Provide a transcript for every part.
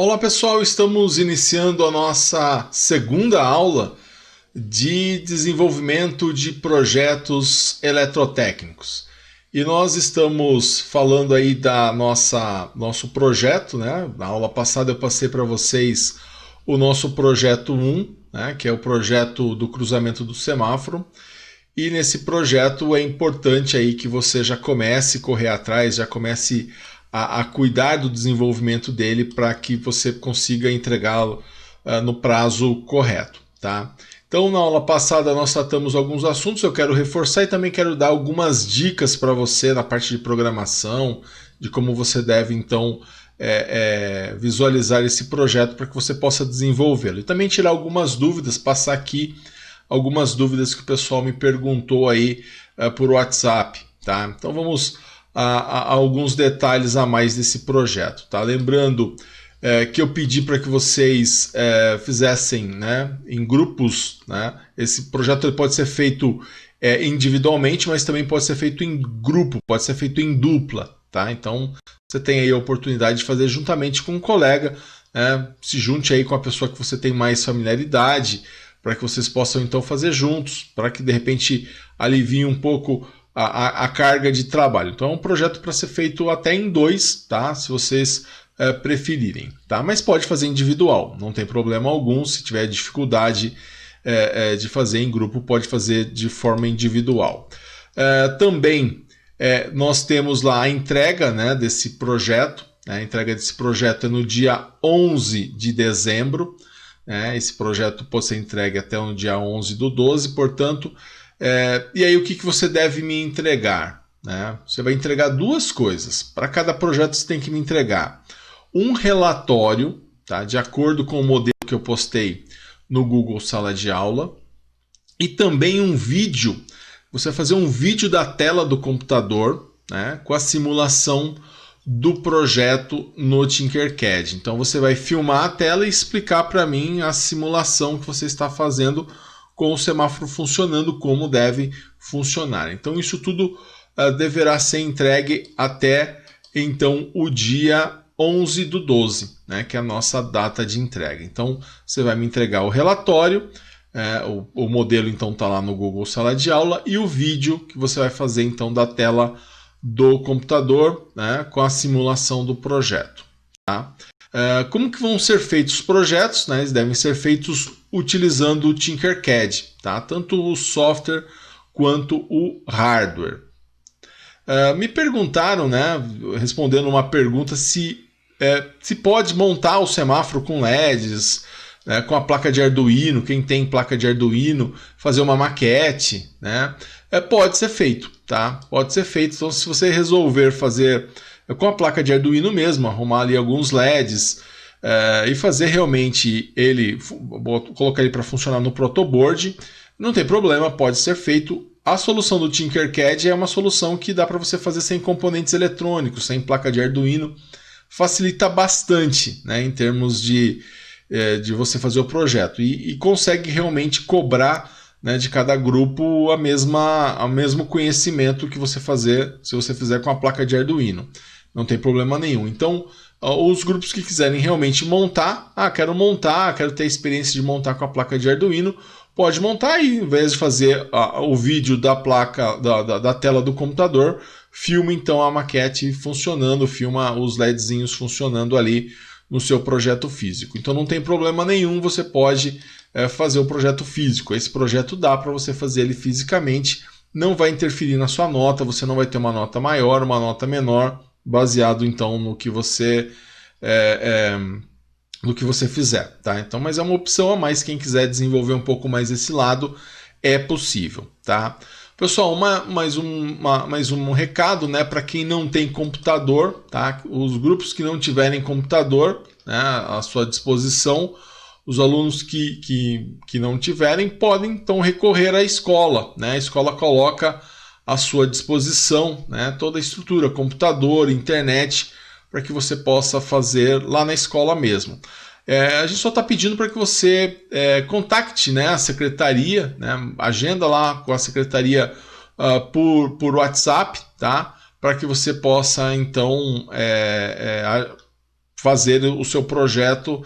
Olá pessoal, estamos iniciando a nossa segunda aula de desenvolvimento de projetos eletrotécnicos. E nós estamos falando aí da nosso projeto, né? Na aula passada eu passei para vocês o nosso projeto 1, né? Que é o projeto do cruzamento do semáforo. E nesse projeto é importante aí que você já comece a correr atrás, já comece a cuidar do desenvolvimento dele para que você consiga entregá-lo no prazo correto, tá? Então, na aula passada nós tratamos alguns assuntos, eu quero reforçar e também quero dar algumas dicas para você na parte de programação, de como você deve então visualizar esse projeto para que você possa desenvolvê-lo. E também tirar algumas dúvidas, passar aqui algumas dúvidas que o pessoal me perguntou aí por WhatsApp, tá? Então vamos a alguns detalhes a mais desse projeto, tá? Lembrando que eu pedi para que vocês fizessem, né, em grupos, né? Esse projeto ele pode ser feito individualmente, mas também pode ser feito em grupo, pode ser feito em dupla, tá? Então você tem aí a oportunidade de fazer juntamente com um colega, né? Se junte aí com a pessoa que você tem mais familiaridade, para que vocês possam então fazer juntos, para que de repente alivie um pouco a carga de trabalho. Então é um projeto para ser feito até em dois, tá? Se vocês preferirem, tá? Mas pode fazer individual, não tem problema algum. Se tiver dificuldade de fazer em grupo, pode fazer de forma individual. Também nós temos lá a entrega, né, desse projeto. A entrega desse projeto é no dia 11 de dezembro. Esse projeto pode ser entregue até o dia 11/12, portanto, e aí o que você deve me entregar? Né? Você vai entregar duas coisas. Para cada projeto você tem que me entregar um relatório, tá? De acordo com o modelo que eu postei no Google Sala de Aula, e também um vídeo. Você vai fazer um vídeo da tela do computador, né, com a simulação do projeto no Tinkercad. Então você vai filmar a tela e explicar para mim a simulação que você está fazendo com o semáforo funcionando, como deve funcionar. Então isso tudo deverá ser entregue até então o dia 11/12, né, que é a nossa data de entrega. Então você vai me entregar o relatório, o modelo então está lá no Google Sala de Aula, e o vídeo que você vai fazer então da tela do computador, né, com a simulação do projeto. Tá? Como que vão ser feitos os projetos? Né? Eles devem ser feitos utilizando o Tinkercad, tá? Tanto o software quanto o hardware. Me perguntaram, né, respondendo uma pergunta, se pode montar o semáforo com LEDs, com a placa de Arduino. Quem tem placa de Arduino, fazer uma maquete, né? Pode ser feito, tá? Pode ser feito. Então, se você resolver fazer com a placa de Arduino mesmo, arrumar ali alguns LEDs e fazer realmente ele, colocar ele para funcionar no protoboard, não tem problema, pode ser feito. A solução do Tinkercad é uma solução que dá para você fazer sem componentes eletrônicos, sem placa de Arduino. Facilita bastante, né, em termos de você fazer o projeto, e consegue realmente cobrar, né, de cada grupo o mesmo conhecimento que você fazer se você fizer com a placa de Arduino. Não tem problema nenhum. Então, os grupos que quiserem realmente montar, quero ter a experiência de montar com a placa de Arduino, pode montar, e em vez de fazer o vídeo da placa da tela do computador, filma então a maquete funcionando, filma os LEDzinhos funcionando ali no seu projeto físico. Então não tem problema nenhum, você pode fazer o projeto físico. Esse projeto dá para você fazer ele fisicamente, não vai interferir na sua nota, você não vai ter uma nota maior, uma nota menor, baseado então no que você fizer, tá? Então, mas é uma opção a mais. Quem quiser desenvolver um pouco mais esse lado, é possível, tá? Pessoal, mais um recado, né, para quem não tem computador, tá? Os grupos que não tiverem computador, né, à sua disposição, os alunos que não tiverem podem então recorrer à escola, né? A escola coloca à sua disposição, né, toda a estrutura, computador, internet, para que você possa fazer lá na escola mesmo. A gente só está pedindo para que você contacte, né, a secretaria, né, agenda lá com a secretaria por WhatsApp, tá? Para que você possa então fazer o seu projeto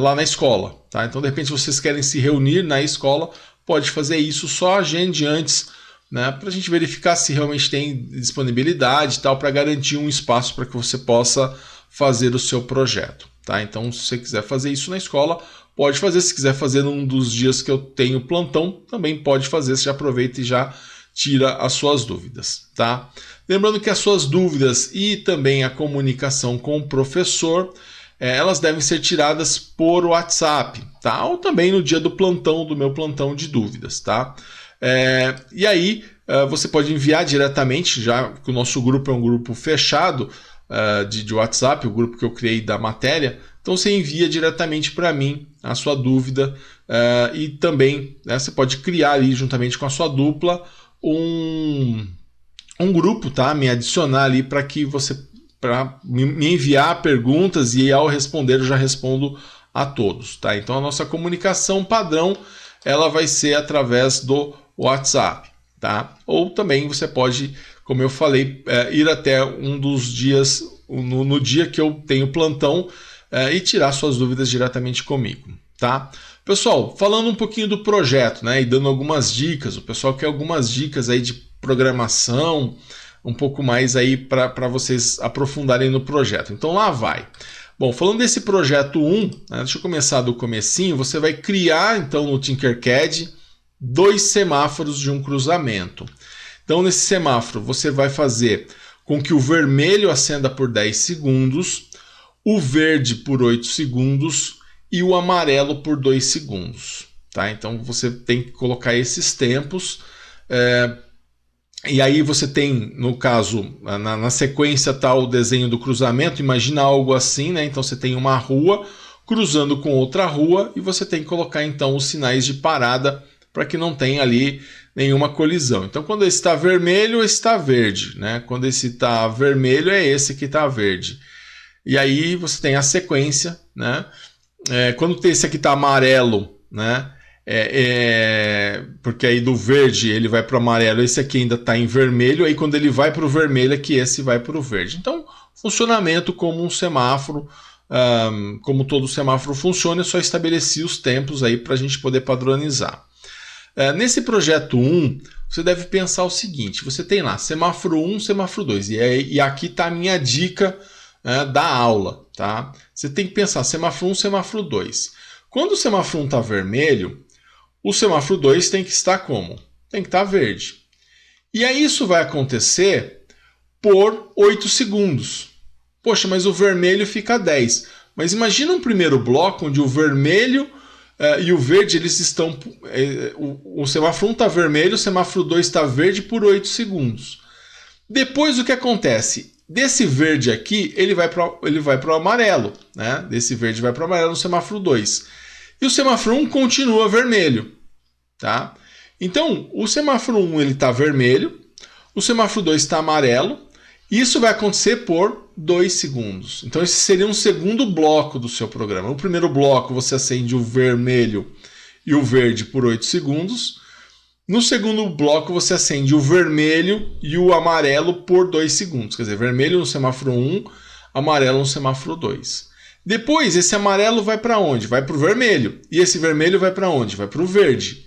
lá na escola. Tá? Então, de repente, vocês querem se reunir na escola, pode fazer isso, só agende antes, né, para a gente verificar se realmente tem disponibilidade e tal, para garantir um espaço para que você possa fazer o seu projeto. Tá? Então, se você quiser fazer isso na escola, pode fazer. Se quiser fazer num dos dias que eu tenho plantão, também pode fazer. Você já aproveita e já tira as suas dúvidas. Tá? Lembrando que as suas dúvidas e também a comunicação com o professor, elas devem ser tiradas por WhatsApp, tá? Ou também no dia do plantão, do meu plantão de dúvidas. Tá? E aí você pode enviar diretamente, já que o nosso grupo é um grupo fechado, de WhatsApp, o grupo que eu criei da matéria, então você envia diretamente para mim a sua dúvida, e também, né, você pode criar ali juntamente com a sua dupla um grupo, tá? Me adicionar ali para me enviar perguntas, e ao responder eu já respondo a todos, tá? Então a nossa comunicação padrão ela vai ser através do WhatsApp, tá? Ou também você pode, como eu falei, ir até um dos dias, no dia que eu tenho plantão, e tirar suas dúvidas diretamente comigo, tá? Pessoal, falando um pouquinho do projeto, né, e dando algumas dicas, o pessoal quer algumas dicas aí de programação, um pouco mais aí para vocês aprofundarem no projeto. Então lá vai. Bom, falando desse projeto 1, né, deixa eu começar do comecinho, você vai criar então no Tinkercad 2 semáforos de um cruzamento. Então nesse semáforo você vai fazer com que o vermelho acenda por 10 segundos, o verde por 8 segundos e o amarelo por 2 segundos. Tá? Então você tem que colocar esses tempos. E aí você tem, no caso, na sequência está o desenho do cruzamento. Imagina algo assim, né? Então você tem uma rua cruzando com outra rua e você tem que colocar então os sinais de parada para que não tenha ali nenhuma colisão. Então quando esse está vermelho, esse está verde, né? Quando esse está vermelho, é esse que está verde. E aí você tem a sequência, né? Quando esse aqui está amarelo, né? Porque aí do verde ele vai para o amarelo, esse aqui ainda está em vermelho, aí quando ele vai para o vermelho é que esse vai para o verde. Então, funcionamento como um semáforo, como todo semáforo funciona, eu só estabeleci os tempos aí para a gente poder padronizar. Nesse projeto 1, você deve pensar o seguinte, você tem lá semáforo 1, semáforo 2, e aqui está a minha dica da aula. Tá? Você tem que pensar semáforo 1, semáforo 2. Quando o semáforo 1 está vermelho, o semáforo 2 tem que estar como? Tem que estar verde. E aí isso vai acontecer por 8 segundos. Poxa, mas o vermelho fica 10. Mas imagina um primeiro bloco onde o vermelho e o verde eles estão... o semáforo 1 está vermelho, o semáforo 2 está verde por 8 segundos. Depois o que acontece? Desse verde aqui, ele vai para o amarelo. Né? Desse verde vai para o amarelo no semáforo 2. E o semáforo 1 continua vermelho. Tá? Então, o semáforo 1 está vermelho, o semáforo 2 está amarelo, e isso vai acontecer por 2 segundos. Então, esse seria um segundo bloco do seu programa. No primeiro bloco, você acende o vermelho e o verde por 8 segundos. No segundo bloco, você acende o vermelho e o amarelo por 2 segundos. Quer dizer, vermelho no semáforo 1, amarelo no semáforo 2. Depois, esse amarelo vai para onde? Vai para o vermelho. E esse vermelho vai para onde? Vai para o verde.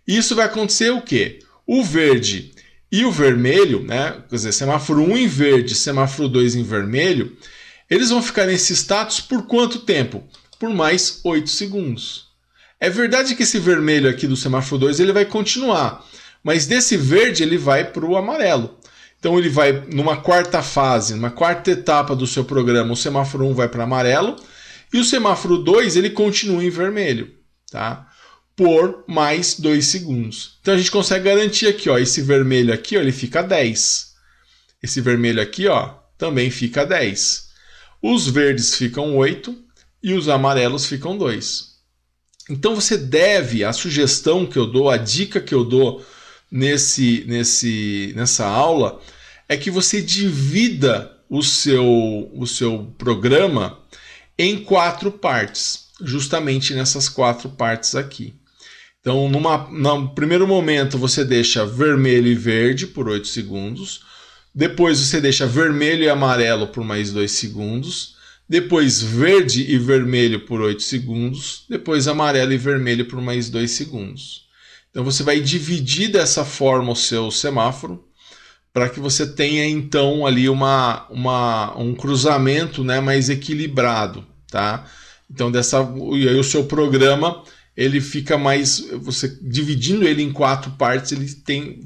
Isso vai acontecer o quê? O verde e o vermelho, né? Quer dizer, semáforo 1 em verde, semáforo 2 em vermelho, eles vão ficar nesse status por quanto tempo? Por mais 8 segundos. É verdade que esse vermelho aqui do semáforo 2 ele vai continuar, mas desse verde ele vai para o amarelo. Então ele vai numa quarta fase, numa quarta etapa do seu programa, o semáforo 1 vai para amarelo e o semáforo 2 ele continua em vermelho, tá? Por mais 2 segundos. Então a gente consegue garantir aqui, ó, esse vermelho aqui, ó, ele fica 10. Esse vermelho aqui, ó, também fica 10. Os verdes ficam 8 e os amarelos ficam 2. Então você deve, a sugestão que eu dou, a dica que eu dou nessa aula é que você divida o seu programa em 4 partes, justamente nessas 4 partes aqui. Então, no primeiro momento, você deixa vermelho e verde por 8 segundos. Depois, você deixa vermelho e amarelo por mais 2 segundos. depois verde e vermelho por 8 segundos, depois amarelo e vermelho por mais 2 segundos. Então você vai dividir dessa forma o seu semáforo para que você tenha então ali um cruzamento, né, mais equilibrado, tá? Então e aí o seu programa ele fica mais, você dividindo ele em 4 partes,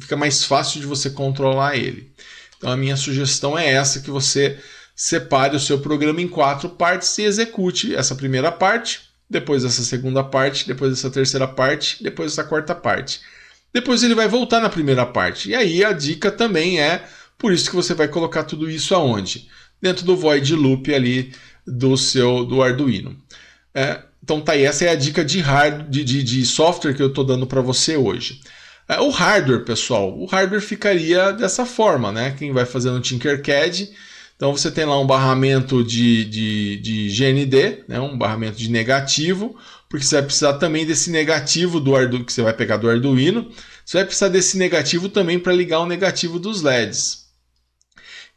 fica mais fácil de você controlar ele. Então a minha sugestão é essa, que você separe o seu programa em 4 partes e execute essa primeira parte, depois essa segunda parte, depois essa terceira parte, depois essa quarta parte. Depois ele vai voltar na primeira parte. E aí a dica também por isso que você vai colocar tudo isso aonde? Dentro do void loop ali do Arduino. Então tá aí, essa é a dica de software que eu estou dando para você hoje. O hardware, pessoal, o hardware ficaria dessa forma, né? Quem vai fazer no Tinkercad, então você tem lá um barramento de GND, né? Um barramento de negativo, porque você vai precisar também desse negativo do Arduino, que você vai pegar do Arduino, você vai precisar desse negativo também para ligar o negativo dos LEDs.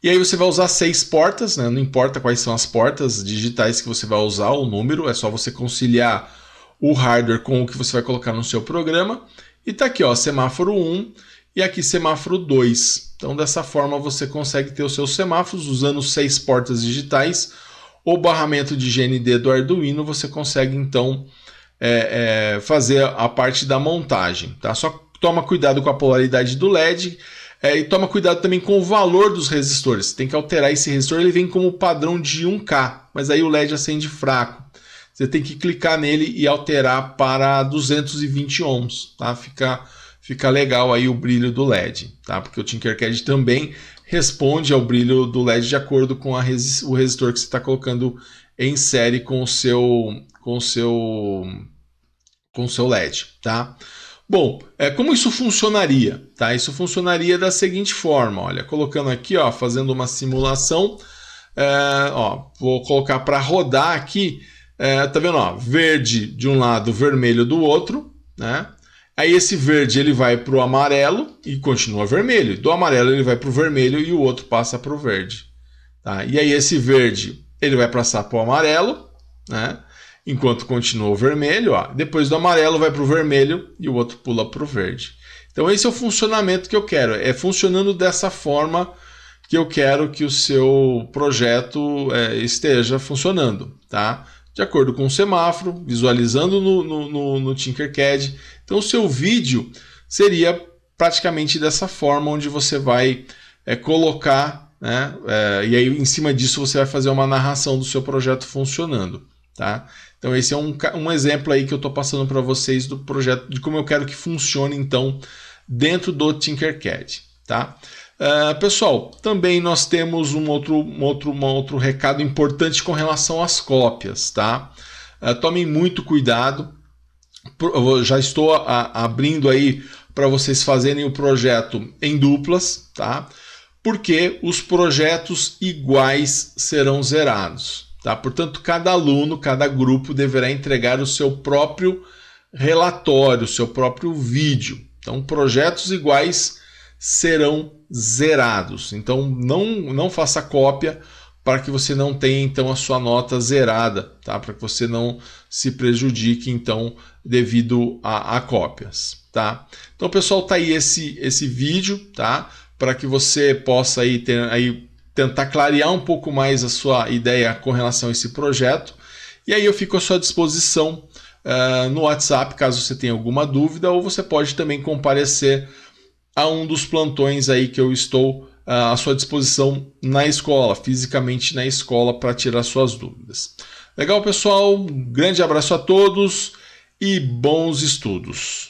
E aí você vai usar 6 portas, né? Não importa quais são as portas digitais que você vai usar, o número, é só você conciliar o hardware com o que você vai colocar no seu programa. E tá aqui, ó, semáforo 1 e aqui semáforo 2. Então dessa forma você consegue ter os seus semáforos usando 6 portas digitais. O barramento de GND do Arduino você consegue então fazer a parte da montagem, tá? Só toma cuidado com a polaridade do LED. E toma cuidado também com o valor dos resistores. Você tem que alterar esse resistor, ele vem como padrão de 1K, mas aí o LED acende fraco. Você tem que clicar nele e alterar para 220 ohms, tá? Fica legal aí o brilho do LED, tá? Porque o Tinkercad também responde ao brilho do LED de acordo com o resistor que você está colocando em série com o seu LED, tá? Bom, como isso funcionaria? Tá? Isso funcionaria da seguinte forma, olha, colocando aqui, ó, fazendo uma simulação, vou colocar para rodar aqui, tá vendo? Ó, verde de um lado, vermelho do outro, né? Aí esse verde ele vai para o amarelo e continua vermelho. Do amarelo ele vai para o vermelho e o outro passa para o verde. Tá? E aí esse verde ele vai passar para o amarelo, né? Enquanto continua o vermelho, ó. Depois do amarelo vai para o vermelho e o outro pula para o verde. Então esse é o funcionamento que eu quero. É funcionando dessa forma que eu quero que o seu projeto esteja funcionando, tá? De acordo com o semáforo, visualizando no Tinkercad. Então o seu vídeo seria praticamente dessa forma, onde você vai colocar, né? E aí em cima disso você vai fazer uma narração do seu projeto funcionando, tá? Então esse é um exemplo aí que eu estou passando para vocês do projeto, de como eu quero que funcione então dentro do Tinkercad, tá? Pessoal, também nós temos um outro recado importante com relação às cópias, tá? Tomem muito cuidado. Eu já estou abrindo aí para vocês fazerem o projeto em duplas, tá? Porque os projetos iguais serão zerados. Tá? Portanto, cada aluno, cada grupo deverá entregar o seu próprio relatório, o seu próprio vídeo. Então, projetos iguais serão zerados. Então, não faça cópia para que você não tenha então a sua nota zerada, tá? Para que você não se prejudique então devido a cópias, tá? Então, pessoal, tá aí esse vídeo, tá? Para que você possa aí tentar clarear um pouco mais a sua ideia com relação a esse projeto. E aí eu fico à sua disposição no WhatsApp, caso você tenha alguma dúvida, ou você pode também comparecer a um dos plantões aí que eu estou à sua disposição na escola, fisicamente na escola, para tirar suas dúvidas. Legal, pessoal? Um grande abraço a todos e bons estudos!